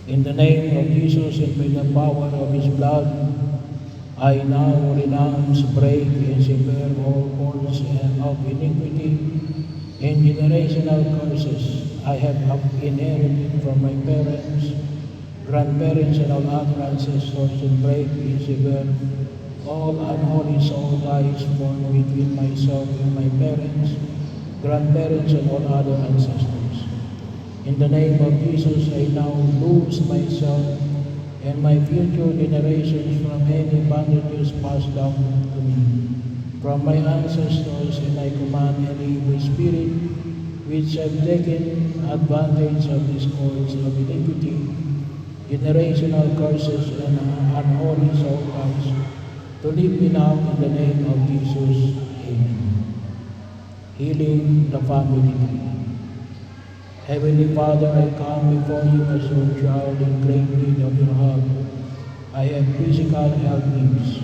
In the name of Jesus and by the power of His blood, I now renounce, break, and sever all cords of iniquity and generational curses I have inherited from my parents, grandparents, and all other ancestors, and break and sever all unholy soul ties formed between myself and my parents, grandparents, and all other ancestors. In the name of Jesus, I now loose myself and my future generations from any bondages passed down to me from my ancestors, and I command any evil spirit which have taken advantage of these cords of iniquity, generational curses, and unholy soul ties to leave me now in the name of Jesus. Amen. Healing the family tree. Heavenly Father, I come before you as your child in great need of your help. I have physical health needs,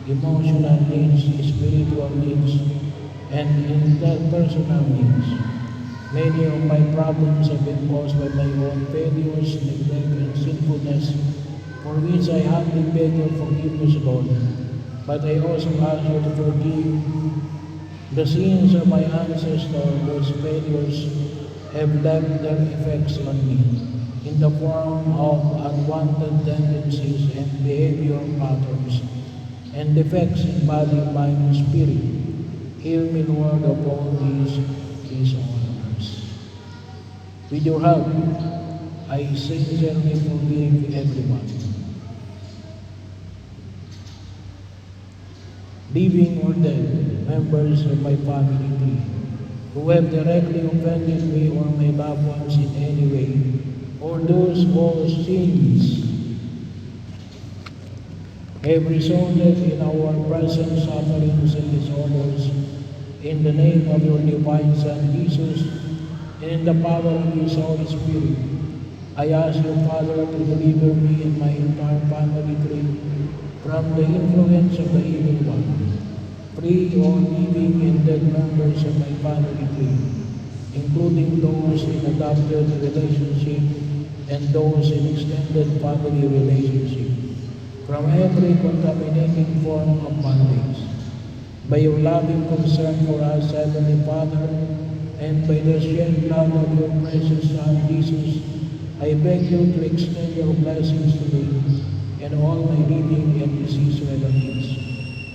emotional needs, spiritual needs, and interpersonal needs. Many of my problems have been caused by my own failures, neglect, and sinfulness, for which I humbly beg your forgiveness, Lord. But I also ask you to forgive the sins of my ancestors whose failures have left their effects on me in the form of unwanted tendencies and behavior patterns and defects in body, mind, and spirit. Heal me, Lord, of all these disorders. With your help, I sincerely forgive everyone, living or dead, members of my family tree, who have directly offended me or my loved ones in any way, or those whose sins have resulted in our present sufferings and disorders. In the name of your divine Son, Jesus, and in the power of His Holy Spirit, I ask you, Father, to deliver me and my entire family tree from the influence of the evil one. Free all living and dead members of my family tree, including those in adopted relationship and those in extended family relationship, from every contaminating form of bondage. By your loving concern for us, Heavenly Father, and by the shed blood of your precious Son, Jesus, I beg you to extend your blessings to me and all my living and deceased relatives.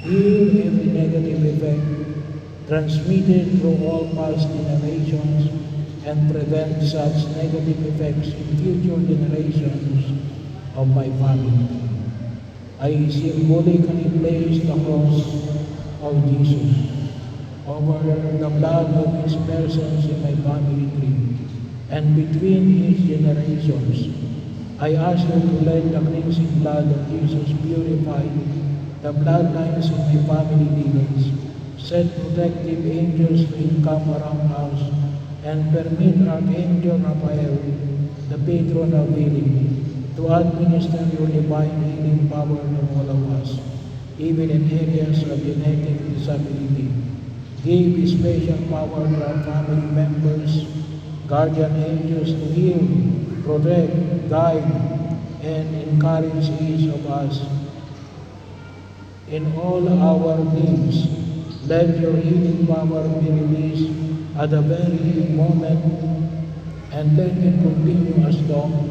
Heal every negative effect transmitted through all past generations and prevent such negative effects in future generations of my family. I symbolically place the cross of Jesus over the blood of His persons in my family tree, and between His generations, I ask you to let the cleansing blood of Jesus purify the bloodlines in my family lineage. Set protective angels to encamp around us, and permit Archangel Raphael, the patron of healing, to administer your divine healing power to all of us, even in areas of genetic disability. Give special power to our family members, guardian angels to heal, protect, guide, and encourage each of us in all our needs. Let your healing power be released at the very moment, and let it continue as long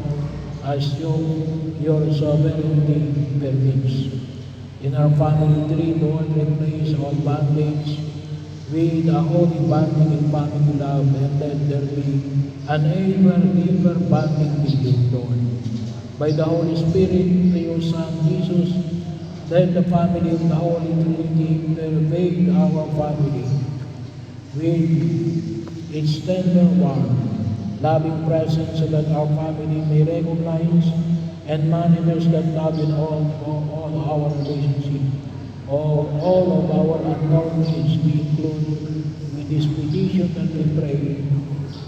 as your sovereignty permits. In our family tree, Lord, replace all bondage with a holy bonding in family love, and let there be an ever deeper bonding with you, Lord. By the Holy Spirit, to your Son, Jesus, let the family of the Holy Trinity pervade our family with its tender warmth, loving presence, so that our family may recognize and manifest that love in all our relationships. All of our unknown needs we include with this petition that we pray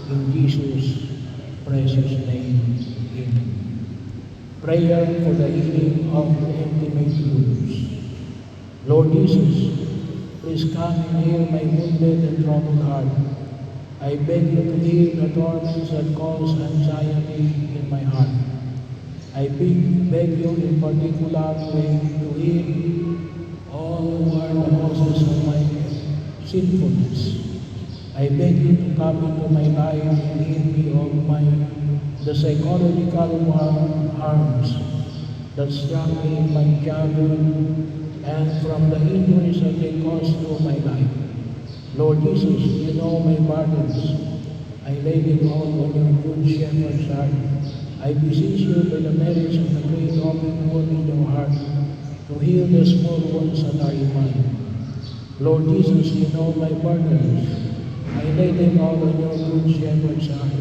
in Jesus' precious name. Amen. Prayer for the healing of intimate wounds. Lord Jesus, please come and heal my wounded and troubled heart. I beg you to heal the torments that cause anxiety in my heart. I beg you in particular way to heal all who are the causes of my sinfulness. I beg you to come into my life and heal me of the psychological harms that struck me in my childhood and from the injuries that they caused through my life. Lord Jesus, you know my burdens. I lay them all on your good shepherd's heart. I beseech you by the merits of the great open wound in your heart to heal the small wounds that are in mine. Lord Jesus, you know my burdens. I lay them all on your good shepherd's heart.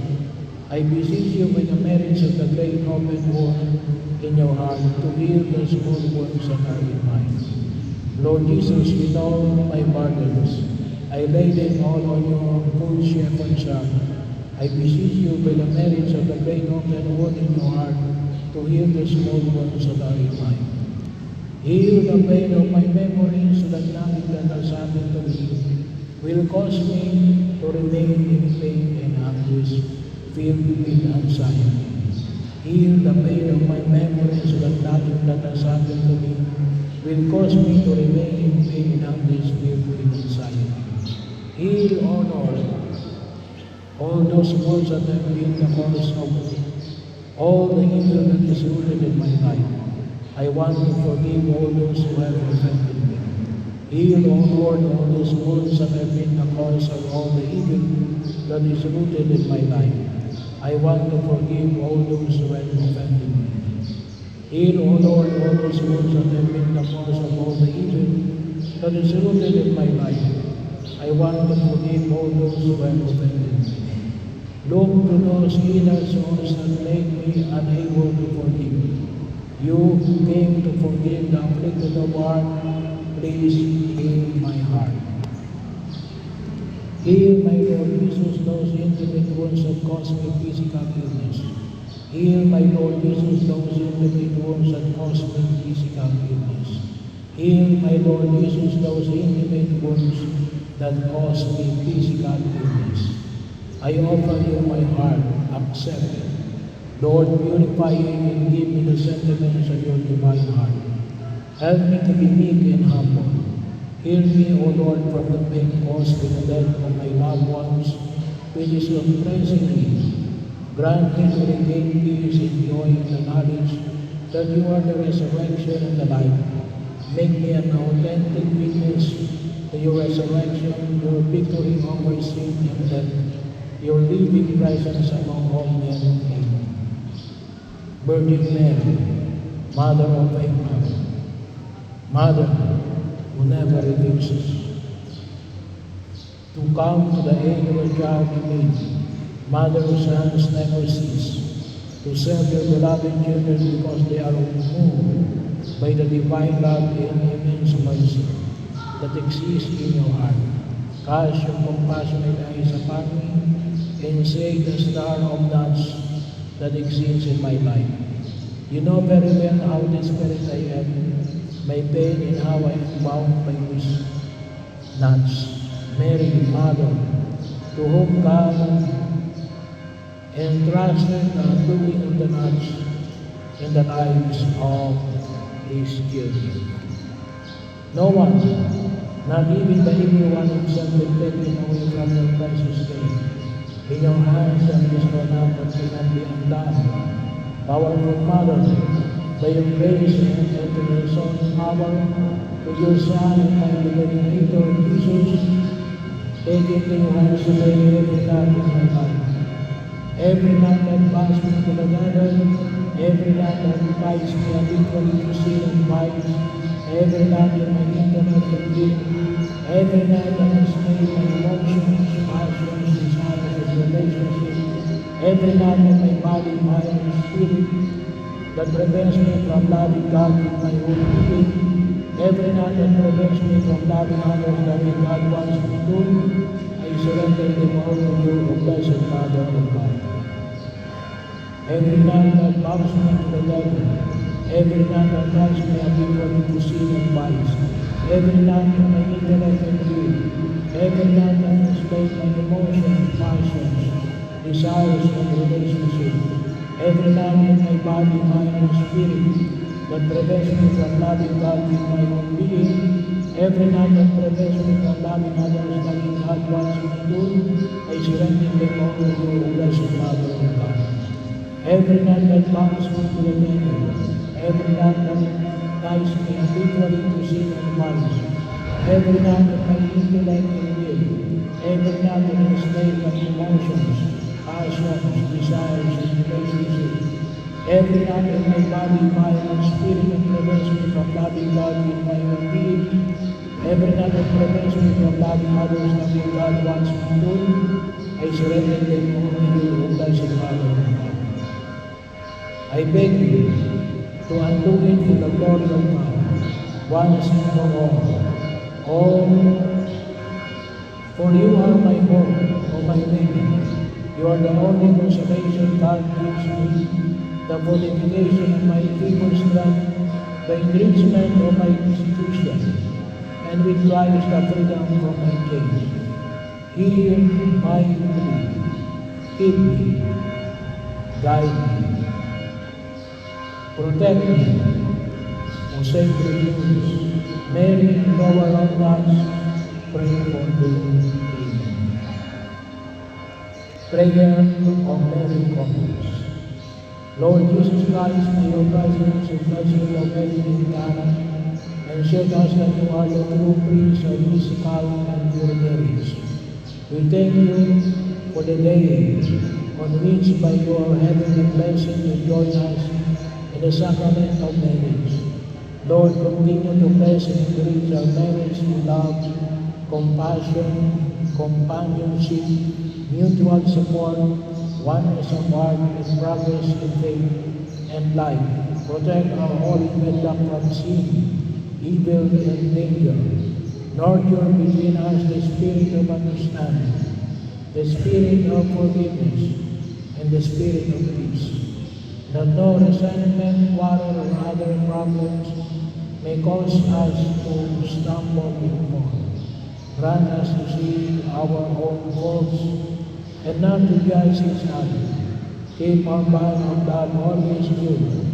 I beseech you by the merits of the great open wound in your heart to heal the small wounds that are in mine. Lord Jesus, you know my burdens. I lay them all on your good shepherd's heart. I beseech you by the merits of the great open wound in your heart to heal the small wounds that are in mine. Heal the pain of my memories so that nothing that has happened to me will cause me to remain in pain and anguish, filled with anxiety. Heal the pain of my memories so that nothing that has happened to me will cause me to remain in pain and anguish, filled with anxiety. Heal, O Lord, all those wounds that have been the cause of all the evil that is rooted in my life. I want to forgive all those who have offended me. Heal, O Lord, all those wounds that have been the cause of all the evil that is rooted in my life. I want to forgive all those who have offended me. Heal, O Lord, all those wounds that have been the cause of all the evil that is rooted in my life. I want to forgive all those who have offended me. Look to those inner souls that made me unable to forgive. You who came to forgive the afflicted of heart, please heal my heart. Heal, my Lord Jesus, those intimate wounds that cause me physical illness. Heal, my Lord Jesus, those intimate wounds that cause me physical illness. Heal, my Lord Jesus, those intimate wounds that cause me physical illness. I offer you my heart, accept it. Lord, purify it and give me the sentiments of your divine heart. Help me to be meek and humble. Heal me, O Lord, from the pain caused by the death of my loved ones, which is oppressing me. Grant me to regain peace and joy in the knowledge that you are the resurrection and the life. Make me an authentic witness to your resurrection, your victory over sin and death, your living presence among all men. Amen. Virgin Mary, Mother of Abraham, Mother who never refuses to come to the aid of a child in need, Mother whose hands never cease to serve your beloved children because they are moved by the divine love and immense mercy that exists in your heart. Cast your compassionate eyes upon me and shake the star of nuts that exists in my life. You know very well how desperate I am, my pain and how I am bound by these nuts. Mary, Mother, to whom God entrusted the undoing of the nuts in the lives of His children. No one, not even the evil one himself, will take it away from your precious gain. In your hands there is no doubt that cannot be undone. Powerful Mother, by your grace and to your Son's power, with your Son and my Liberator, Jesus, take into your hands today every knot in my life. Every knot that binds me to the garden, every knot that binds me habitually to sin and vice, every knot in my intellect and will, every knot that has made my emotions, passions, desires, and relationships, every knot in my body, mind, and spirit that prevents me from loving God with my own being, every knot that prevents me from loving others the way God wants me to, I surrender them all to you, O Blessed Mother of God. Every knot that bounds me to the devil, every knot that ties me habitually to sin and vice, every knot in my intellect and will, every knot that has made my emotions, passions, desires, and relationships, every man in my body, mind, and spirit, that prevents me from loving God with my own being, every night that prevents me from loving others like God wants me to, I surrender them all to you, O blessed Mother of God. Every night that binds me to the devil, every night that ties me habitually to sin and vice, every night that my intellect and will, every night that I slave my emotions, passions, desires, and relationships, every night that my body, mind, and spirit that prevents me from loving God with my own being, every night that prevents me from loving others the way God wants me to, I surrender them all to you, O blessed Mother of God. I beg you to undo it for the glory of God, once and for all. Oh, for you are my hope, O my Lady. You are the only consolation God gives me, the fortification of my feeble strength, the enrichment of my institution, and with Christ the freedom from my chains. Hear my plea. Keep me, guide me, protect me, O Sacred News, Mary and Lower Organs, pray for me. Amen. Prayer of Mary Commons. Lord Jesus Christ, may your presence and blessing of Mary Incarnate and show us that you are the true priest of mystical and pure marriage. We thank you for the day on which by your heavenly blessing you join us in the sacrament of marriage. Lord, continue to bless and encourage our marriage in love, compassion, companionship, mutual support, oneness of heart, and progress in faith and life. Protect our holy wedlock from sin, evil, and danger. Nurture between us the spirit of understanding, the spirit of forgiveness, and the spirit of peace. That no resentment, quarrel, or other problems may cause us to stumble and fall. Grant us to see our own faults and not to judge each other. Keep our bond of love always pure.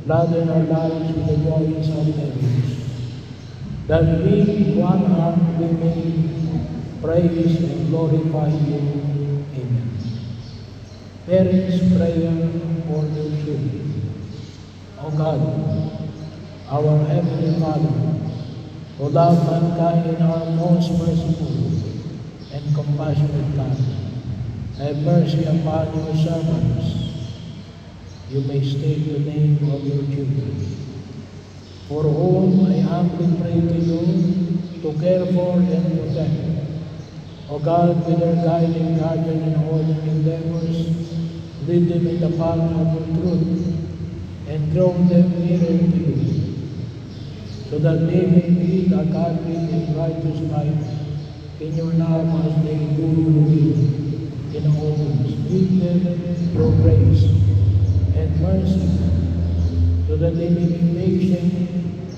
Gladden our lives with the joys of marriage. That we, one heart, we may praise and glorify you. Amen. Parents' prayer for their children. O God, our Heavenly Father, who love mankind and are most merciful and compassionate God, have mercy upon your servants. You may state the name of your children, for whom I humbly pray to you to care for and protect. O God, with their guiding, guardian, and all their endeavors, lead them in the path of your truth, and draw them nearer to you, so that they may lead a godly and righteous life in your love as they do your will in all things. Give them your grace and mercy, so that they may be patient,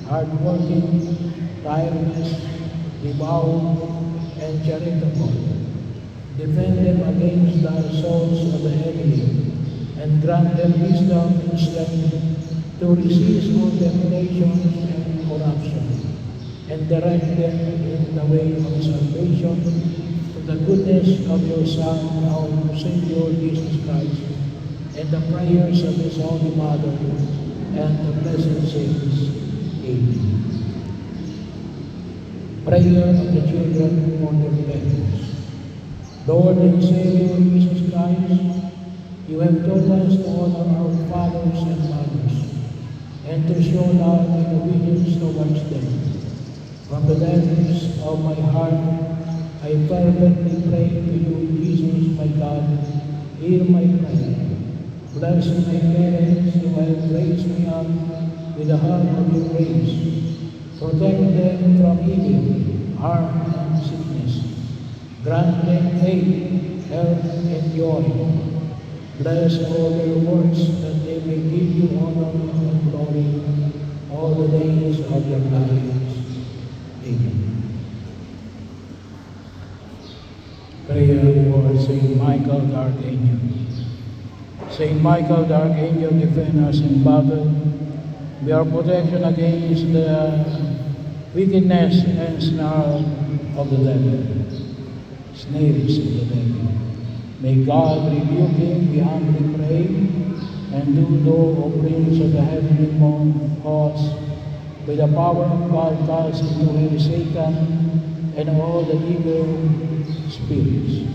hardworking, tireless, devout, and charitable. Defend them against the assaults of the enemy, and grant them wisdom and strength to resist all temptations and corruption, and direct them in the way of salvation to the goodness of your Son, our Savior Jesus Christ, and the prayers of His Holy Mother, and the blessed saints. Amen. Prayer of the children for their parents. Lord and Savior Jesus Christ, you have taught us to honor our fathers and mothers, and to show love and obedience towards them. From the depths of my heart, I fervently pray to you, Jesus, my God, hear my prayer. Bless my parents who have raised me up with the heart of your grace. Protect them from evil, harm, and sickness. Grant them faith, health, and joy. Bless all their works, that they may give you honor and glory all the days of their lives. Amen. Prayer for Saint Michael the Archangel. Saint Michael, the Archangel, defend us in battle. Be our protection against the wickedness and snare of the devil, snares of the devil. May God rebuke him, we humbly pray, and do thou, O Prince of the heavenly hosts, by the power of God, cast into hell Satan and all the evil spirits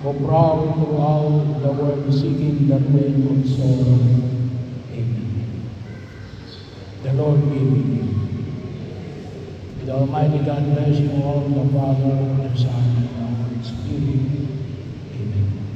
who prowl throughout the world seeking the ruin of soul. Amen. The Lord be with you. May the Almighty God bless you all, the Father, the Son, and the Holy Spirit. Amen.